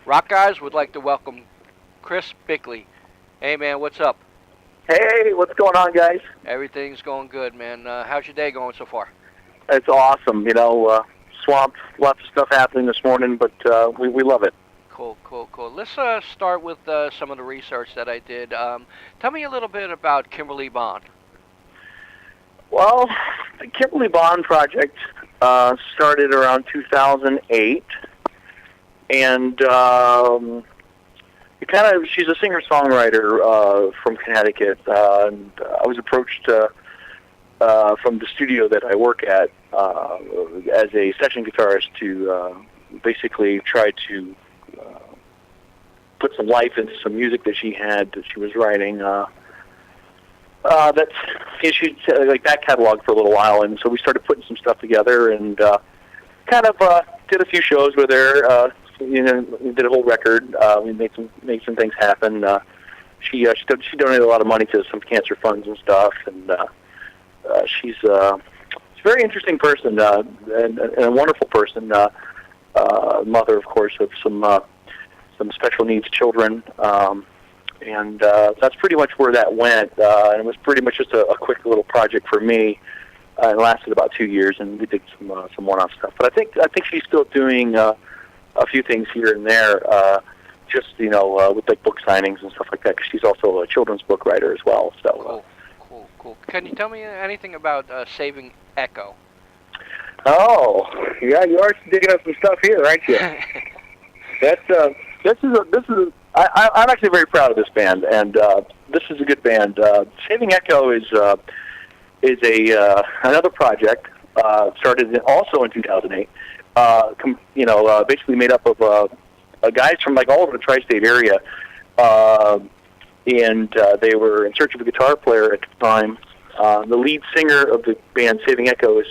Rockeyez would like to welcome Chris Bickley. Hey, man, what's up? Hey, what's going on, guys? Everything's going good, man. How's your day going so far? It's awesome. Swamped, lots of stuff happening this morning, but we love it. Cool. Let's start with some of the research that I did. Tell me a little bit about Kimberly Bond. Well, the Kimberly Bond project started around 2008, and she's a singer-songwriter from Connecticut, and I was approached from the studio that I work at as a session guitarist to basically try to put some life into some music that she was writing. She like back catalog for a little while, and so we started putting some stuff together, and did a few shows with her. We did a whole record. We made some things happen. She donated a lot of money to some cancer funds and stuff, and she's a very interesting person and a wonderful person. Mother, of course, of some special needs children. And that's pretty much where that went. And it was pretty much just a quick little project for me. It lasted about 2 years, and we did some one-off stuff. But I think she's still doing a few things here and there, with like book signings and stuff like that. Because she's also a children's book writer as well. So cool. Can you tell me anything about Saving Echo? Oh, yeah, you are digging up some stuff here, aren't you? I'm actually very proud of this band, and this is a good band. Saving Echo is another project started also in 2008. Basically made up of guys from like all over the tri-state area, and they were in search of a guitar player at the time. The lead singer of the band Saving Echo is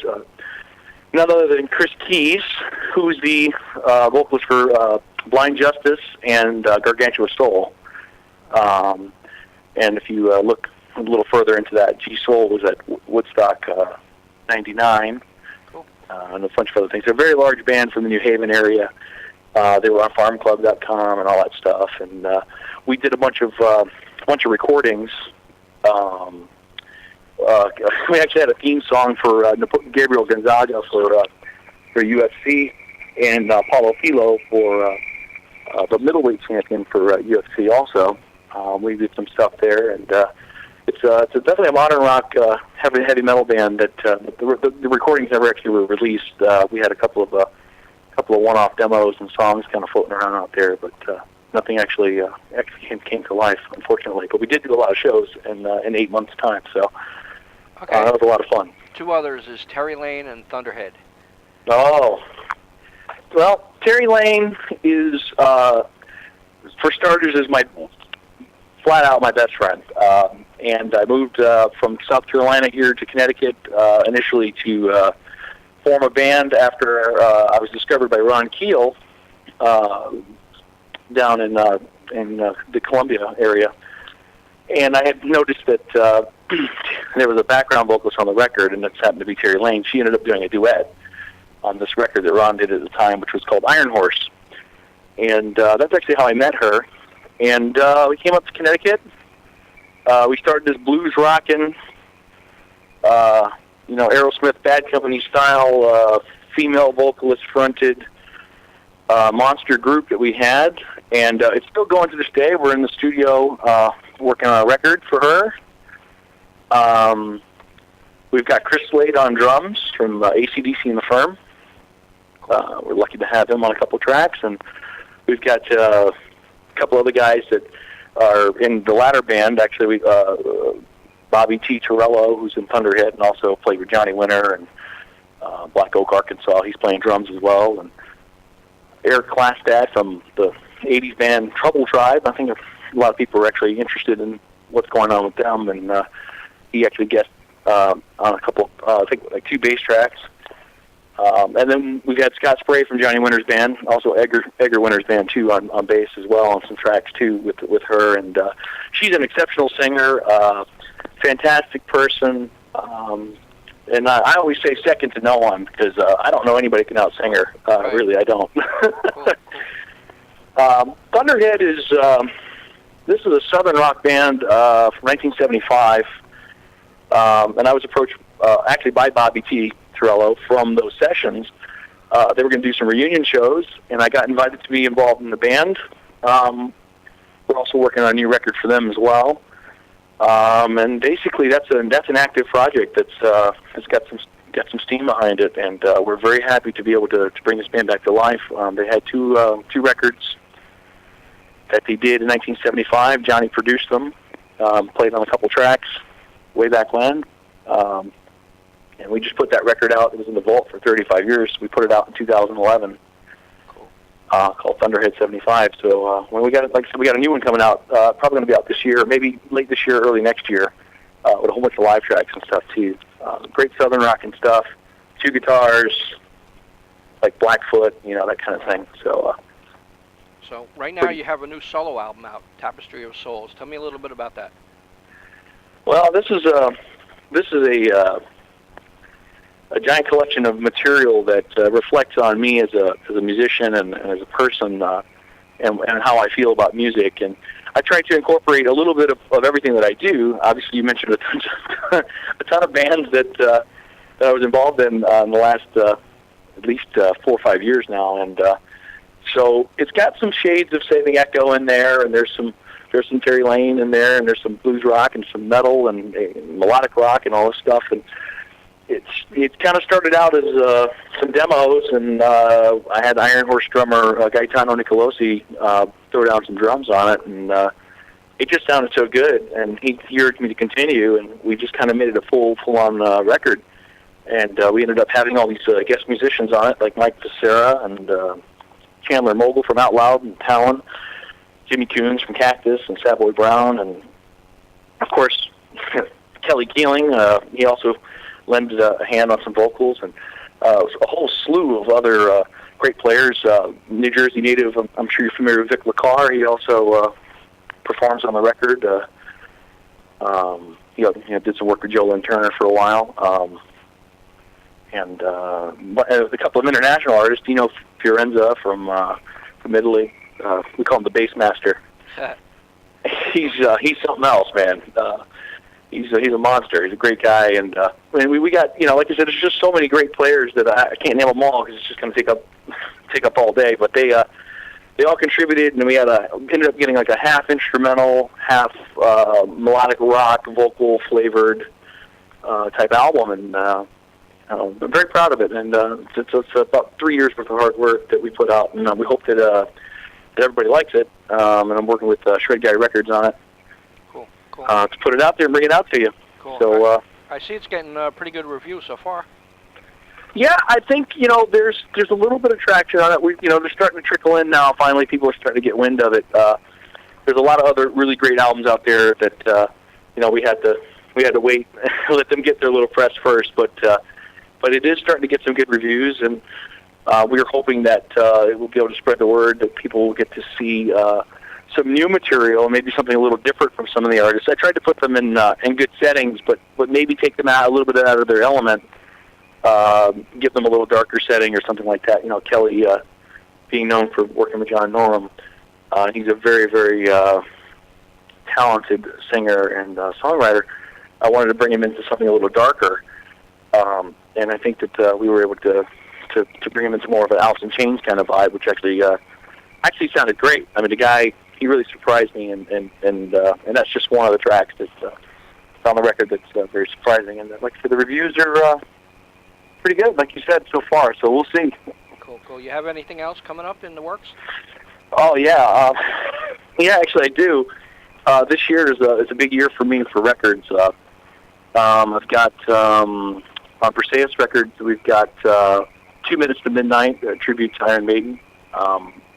none other than Chris Keyes, who's the vocalist for Blind Justice and Gargantua Soul. And if you look a little further into that, G Soul was at Woodstock 99, and a bunch of other things. They're a very large band from the New Haven area. They were on farmclub.com and all that stuff, and we did a bunch of recordings. We actually had a theme song for Gabriel Gonzaga for UFC, and Paulo Filo for the middleweight champion for UFC also. We did some stuff there, and it's definitely a modern rock, heavy metal band that the recordings never actually were released. We had a couple of one-off demos and songs kind of floating around out there, but nothing actually came to life, unfortunately. But we did do a lot of shows in 8 months' time, so that was a lot of fun. Two others is Terry Lane and Thunderhead. Oh, well, Terry Lane is, for starters, is flat out my best friend. And I moved from South Carolina here to Connecticut initially to form a band after I was discovered by Ron Keel down in the Columbia area. And I had noticed that there was a background vocalist on the record, and it happened to be Terry Lane. She ended up doing a duet on this record that Ron did at the time, which was called Iron Horse. And that's actually how I met her. And we came up to Connecticut. We started this blues rockin', Aerosmith Bad Company style, female vocalist fronted monster group that we had. And it's still going to this day. We're in the studio working on a record for her. We've got Chris Slade on drums from AC/DC and The Firm. We're lucky to have him on a couple tracks, and we've got a couple other guys that are in the latter band. Actually, Bobby T. Torello, who's in Thunderhead and also played with Johnny Winter, and Black Oak, Arkansas. He's playing drums as well. And Eric Klastad from the 80s band Trouble Tribe. I think a lot of people are actually interested in what's going on with them, and he actually guessed on a couple, I think like 2 bass tracks. And then we've got Scott Spray from Johnny Winter's band, also Edgar Winter's band too, on bass as well, on some tracks too with her. And she's an exceptional singer, fantastic person, and I always say second to no one because I don't know anybody can out-sing her. Right. Really, I don't. Cool. Thunderhead is this is a southern rock band from 1975, and I was approached actually by Bobby T. Torello from those sessions. They were going to do some reunion shows, and I got invited to be involved in the band. We're also working on a new record for them as well. And basically, that's an active project that's got some steam behind it, and we're very happy to be able to bring this band back to life. They had two records that they did in 1975. Johnny produced them, played on a couple tracks way back when, and we just put that record out. It was in the vault for 35 years. We put it out in 2011. Called Thunderhead 75. So when we got, like I said, we got a new one coming out. Probably going to be out this year, maybe late this year, early next year, with a whole bunch of live tracks and stuff too. Great southern rock and stuff. 2 guitars, like Blackfoot, that kind of thing. So. So right now you have a new solo album out, Tapestry of Souls. Tell me a little bit about that. Well, this is a giant collection of material that reflects on me as a musician and as a person, and how I feel about music. And I try to incorporate a little bit of everything that I do. Obviously, you mentioned a ton of bands that I was involved in the last at least 4 or 5 years now, and so it's got some shades of Saving Echo in there, and there's some Terry Lane in there, and there's some blues rock and some metal and melodic rock and all this stuff. And it kind of started out as some demos, and I had Iron Horse drummer Gaetano Nicolosi throw down some drums on it, and it just sounded so good, and he urged me to continue, and we just kind of made it a full-on record. And we ended up having all these guest musicians on it, like Mike Becerra and Chandler Mogul from Out Loud and Talon, Jimmy Coons from Cactus and Savoy Brown, and of course Kelly Keeling. He also lended a hand on some vocals, and a whole slew of other great players. New Jersey native, I'm sure you're familiar with Vic LaCar. He also performs on the record. He did some work with Joe Lynn Turner for a while. And a couple of international artists, Fiorenza from Italy. We call him the bass master. He's something else, man. He's a monster. He's a great guy, and we got, like I said, there's just so many great players that I can't name them all because it's just going to take up all day. But they all contributed, and we ended up getting like a half instrumental, half melodic rock, vocal flavored type album, and I'm very proud of it. And it's about 3 years worth of hard work that we put out, and we hope that everybody likes it. And I'm working with Shred Guy Records on it. Cool. To put it out there and bring it out to you. Cool. So I see it's getting pretty good reviews so far. Yeah, I think there's a little bit of traction on it. They're starting to trickle in now. Finally, people are starting to get wind of it. There's a lot of other really great albums out there that we had to wait, let them get their little press first. But it is starting to get some good reviews, and we are hoping that it will be able to spread the word, that people will get to see some new material, maybe something a little different from some of the artists. I tried to put them in good settings, but maybe take them out a little bit out of their element, give them a little darker setting or something like that. Kelly, being known for working with John Norum, he's a very, very talented singer and songwriter. I wanted to bring him into something a little darker, and I think that we were able to bring him into more of an Alice in Chains kind of vibe, which actually sounded great. I mean, the guy, he really surprised me, and that's just one of the tracks that's on the record that's very surprising. And like I said, the reviews are pretty good, like you said, so far. So we'll see. Cool. You have anything else coming up in the works? Oh yeah, actually I do. This year is a big year for me for records. I've got on Perseus Records, we've got 2 Minutes to Midnight, a tribute to Iron Maiden.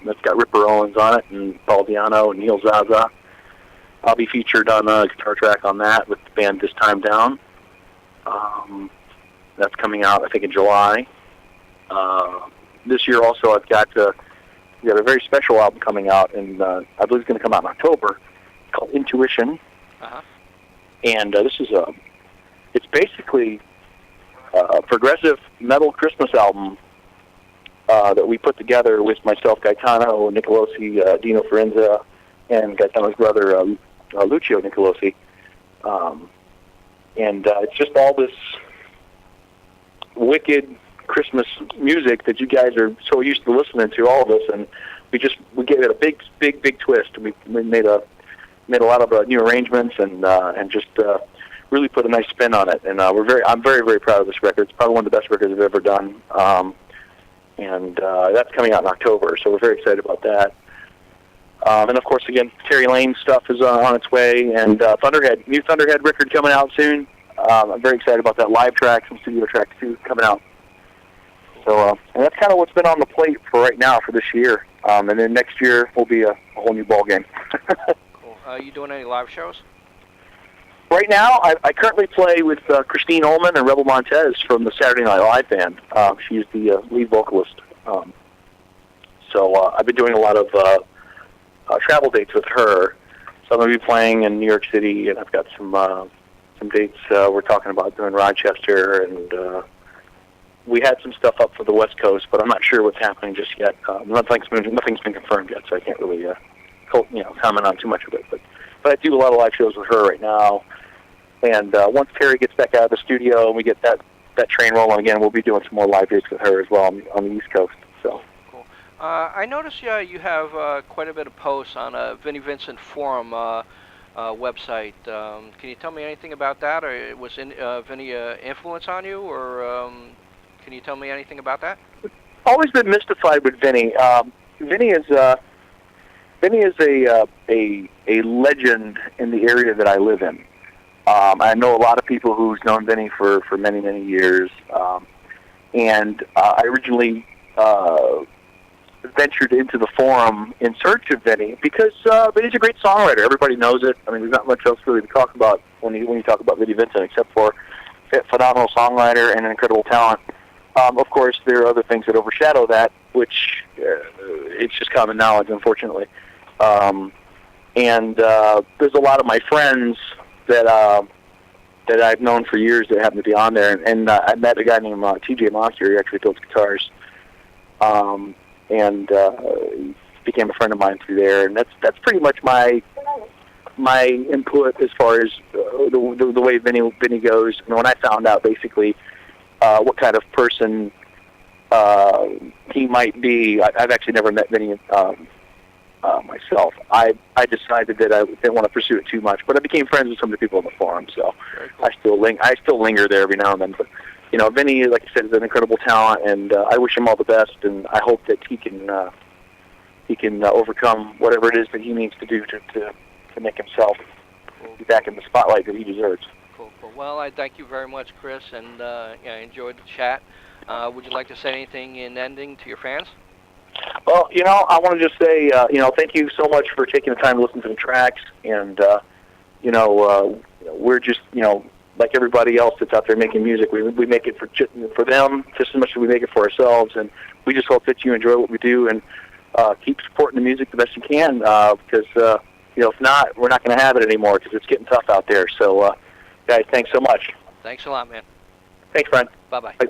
That's got Ripper Owens on it, and Paul Di'Anno and Neil Zaza. I'll be featured on a guitar track on that with the band This Time Down. That's coming out, I think, in July. This year also I've got a very special album coming out, and I believe it's going to come out in October, called Intuition. Uh-huh. And this is it's basically a progressive metal Christmas album that we put together with myself, Gaetano Nicolosi, Dino Forenza, and Gaetano's brother, Lucio Nicolosi. And it's just all this wicked Christmas music that you guys are so used to listening to, all of us, and we gave it a big twist. We made a lot of new arrangements and just really put a nice spin on it. And I'm very proud of this record. It's probably one of the best records I've ever done. And that's coming out in October, so we're very excited about that. And of course, again, Terry Lane stuff is on its way, and new Thunderhead record coming out soon. I'm very excited about that live track, some studio tracks too, coming out. So, and that's kind of what's been on the plate for right now for this year. And then next year will be a whole new ball game. Cool. Are you doing any live shows? Right now, I currently play with Christine Ullman and Rebel Montez from the Saturday Night Live band. She's the lead vocalist. So I've been doing a lot of travel dates with her. So I'm going to be playing in New York City, and I've got some dates we're talking about doing Rochester, and we had some stuff up for the West Coast, but I'm not sure what's happening just yet. Nothing's been confirmed yet, so I can't really comment on too much of it. But I do a lot of live shows with her right now. And once Terry gets back out of the studio and we get that train rolling again, we'll be doing some more live dates with her as well on the East Coast. So. Cool. I noticed you have quite a bit of posts on a Vinnie Vincent Forum website. Can you tell me anything about that, or was Vinnie influence on you, or can you tell me anything about that? Always been mystified with Vinnie. Vinnie is a legend in the area that I live in. I know a lot of people who's known Vinnie for many years, and I originally ventured into the forum in search of Vinnie because Vinnie's a great songwriter. Everybody knows it. I mean, there's not much else really to talk about when you talk about Vinnie Vincent, except for a phenomenal songwriter and an incredible talent. Of course, there are other things that overshadow that, which it's just common knowledge, unfortunately. And there's a lot of my friends that I've known for years that happen to be on there, and I met a guy named TJ Monster. He actually builds guitars, and he became a friend of mine through there. And that's pretty much my input as far as the way Vinnie goes. And when I found out basically what kind of person he might be, I've actually never met Vinnie myself. I decided that I didn't want to pursue it too much, but I became friends with some of the people on the forum, so cool. I still linger there every now and then. But Vinnie, like I said, is an incredible talent, and I wish him all the best, and I hope that he can overcome whatever it is that he needs to do to make himself be back in the spotlight that he deserves. Cool. Well, I thank you very much, Chris, and I enjoyed the chat. Would you like to say anything in ending to your fans? Well, I want to just say, thank you so much for taking the time to listen to the tracks, and, we're just, like everybody else that's out there making music, we make it for them just as much as we make it for ourselves, and we just hope that you enjoy what we do, and keep supporting the music the best you can, because, if not, we're not going to have it anymore, because it's getting tough out there. So, guys, thanks so much. Thanks a lot, man. Thanks, Brian. Bye-bye. Bye.